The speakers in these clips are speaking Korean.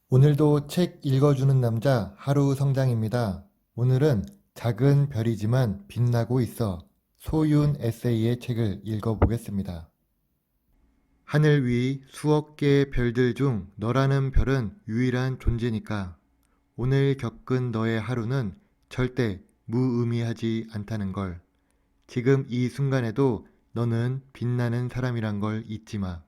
오늘도 책 읽어주는 남자 하루 성장입니다. 오늘은 작은 별이지만 빛나고 있어 소윤 에세이의 책을 읽어보겠습니다. 하늘 위 수억 개의 별들 중 너라는 별은 유일한 존재니까 오늘 겪은 너의 하루는 절대 무의미하지 않다는 걸. 지금 이 순간에도 너는 빛나는 사람이란 걸 잊지 마.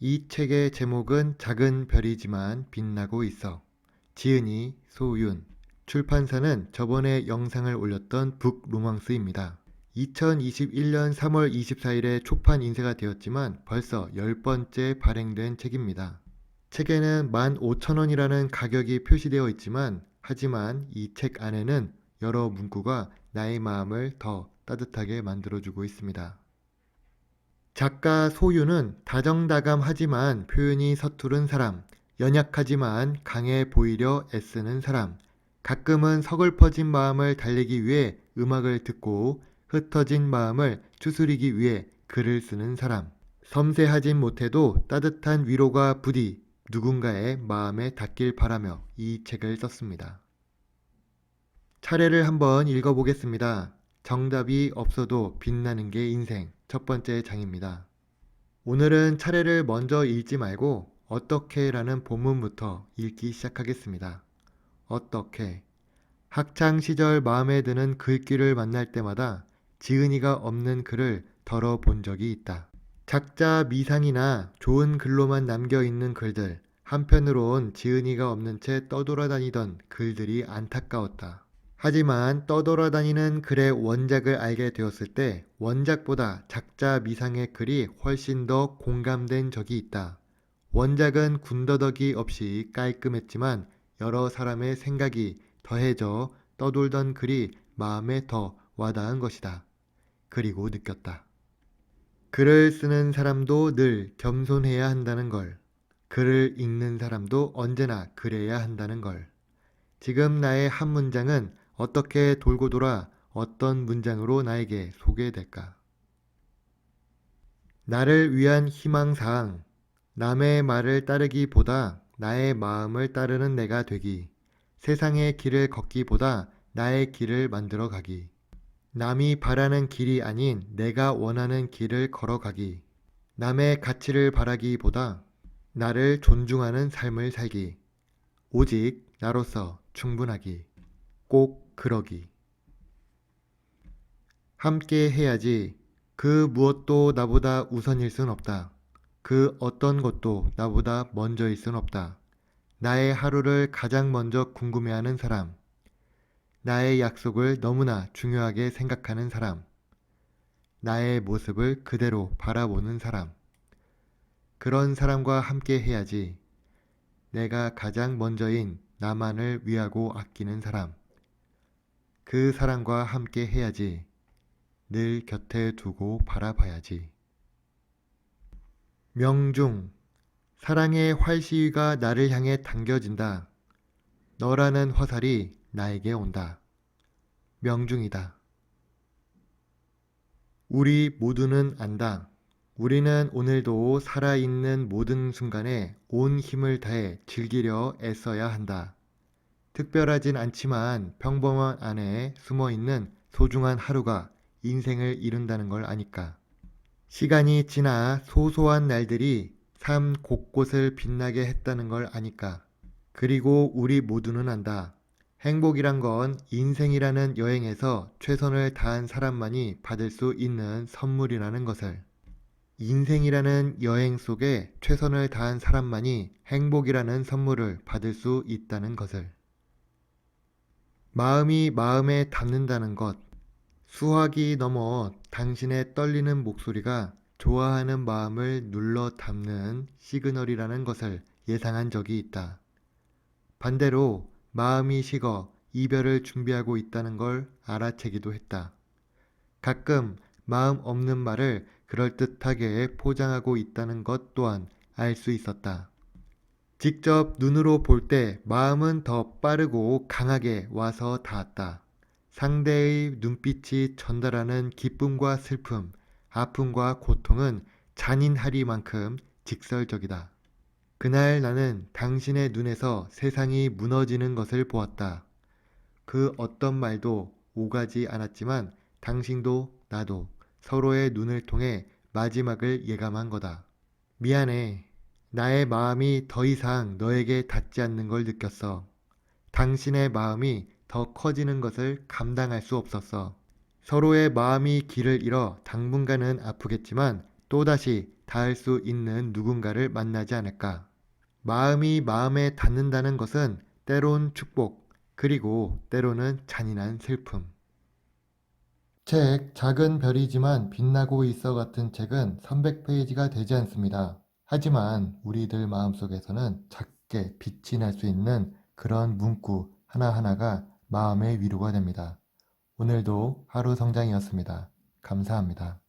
이 책의 제목은 작은 별이지만 빛나고 있어. 지은이 소윤. 출판사는 저번에 영상을 올렸던 북로망스입니다. 2021년 3월 24일에 초판 인쇄가 되었지만 벌써 10번째 발행된 책입니다. 책에는 15,000원이라는 가격이 표시되어 있지만 하지만 이 책 안에는 여러 문구가 나의 마음을 더 따뜻하게 만들어주고 있습니다. 작가 소윤은 다정다감하지만 표현이 서투른 사람, 연약하지만 강해 보이려 애쓰는 사람, 가끔은 서글퍼진 마음을 달래기 위해 음악을 듣고 흩어진 마음을 추스리기 위해 글을 쓰는 사람, 섬세하진 못해도 따뜻한 위로가 부디 누군가의 마음에 닿길 바라며 이 책을 썼습니다. 차례를 한번 읽어보겠습니다. 정답이 없어도 빛나는 게 인생. 첫 번째 장입니다. 오늘은 차례를 먼저 읽지 말고 어떻게 라는 본문부터 읽기 시작하겠습니다. 어떻게. 학창시절 마음에 드는 글귀를 만날 때마다 지은이가 없는 글을 덜어본 적이 있다. 작자 미상이나 좋은 글로만 남겨있는 글들, 한편으론 지은이가 없는 채 떠돌아다니던 글들이 안타까웠다. 하지만 떠돌아다니는 글의 원작을 알게 되었을 때 원작보다 작자 미상의 글이 훨씬 더 공감된 적이 있다. 원작은 군더더기 없이 깔끔했지만 여러 사람의 생각이 더해져 떠돌던 글이 마음에 더 와닿은 것이다. 그리고 느꼈다. 글을 쓰는 사람도 늘 겸손해야 한다는 걸. 글을 읽는 사람도 언제나 그래야 한다는 걸. 지금 나의 한 문장은 어떻게 돌고 돌아 어떤 문장으로 나에게 소개될까? 나를 위한 희망사항, 남의 말을 따르기보다 나의 마음을 따르는 내가 되기, 세상의 길을 걷기보다 나의 길을 만들어 가기, 남이 바라는 길이 아닌 내가 원하는 길을 걸어가기, 남의 가치를 바라기보다 나를 존중하는 삶을 살기, 오직 나로서 충분하기, 꼭 그러기. 함께 해야지. 그 무엇도 나보다 우선일 순 없다. 그 어떤 것도 나보다 먼저일 순 없다. 나의 하루를 가장 먼저 궁금해하는 사람. 나의 약속을 너무나 중요하게 생각하는 사람. 나의 모습을 그대로 바라보는 사람. 그런 사람과 함께 해야지. 내가 가장 먼저인 나만을 위하고 아끼는 사람. 그 사람과 함께 해야지. 늘 곁에 두고 바라봐야지. 명중. 사랑의 활시위가 나를 향해 당겨진다. 너라는 화살이 나에게 온다. 명중이다. 우리 모두는 안다. 우리는 오늘도 살아있는 모든 순간에 온 힘을 다해 즐기려 애써야 한다. 특별하진 않지만 평범한 안에 숨어있는 소중한 하루가 인생을 이룬다는 걸 아니까. 시간이 지나 소소한 날들이 삶 곳곳을 빛나게 했다는 걸 아니까. 그리고 우리 모두는 안다. 행복이란 건 인생이라는 여행에서 최선을 다한 사람만이 받을 수 있는 선물이라는 것을. 인생이라는 여행 속에 최선을 다한 사람만이 행복이라는 선물을 받을 수 있다는 것을. 마음이 마음에 닿는다는 것. 수화기 넘어 당신의 떨리는 목소리가 좋아하는 마음을 눌러 담는 시그널이라는 것을 예상한 적이 있다. 반대로 마음이 식어 이별을 준비하고 있다는 걸 알아채기도 했다. 가끔 마음 없는 말을 그럴듯하게 포장하고 있다는 것 또한 알 수 있었다. 직접 눈으로 볼 때 마음은 더 빠르고 강하게 와서 닿았다. 상대의 눈빛이 전달하는 기쁨과 슬픔, 아픔과 고통은 잔인하리만큼 직설적이다. 그날 나는 당신의 눈에서 세상이 무너지는 것을 보았다. 그 어떤 말도 오가지 않았지만 당신도 나도 서로의 눈을 통해 마지막을 예감한 거다. 미안해. 나의 마음이 더 이상 너에게 닿지 않는 걸 느꼈어. 당신의 마음이 더 커지는 것을 감당할 수 없었어. 서로의 마음이 길을 잃어 당분간은 아프겠지만 또다시 닿을 수 있는 누군가를 만나지 않을까. 마음이 마음에 닿는다는 것은 때론 축복, 그리고 때로는 잔인한 슬픔. 책 작은 별이지만 빛나고 있어 같은 책은 300페이지가 되지 않습니다. 하지만 우리들 마음속에서는 작게 빛이 날 수 있는 그런 문구 하나하나가 마음의 위로가 됩니다. 오늘도 하루 성장이었습니다. 감사합니다.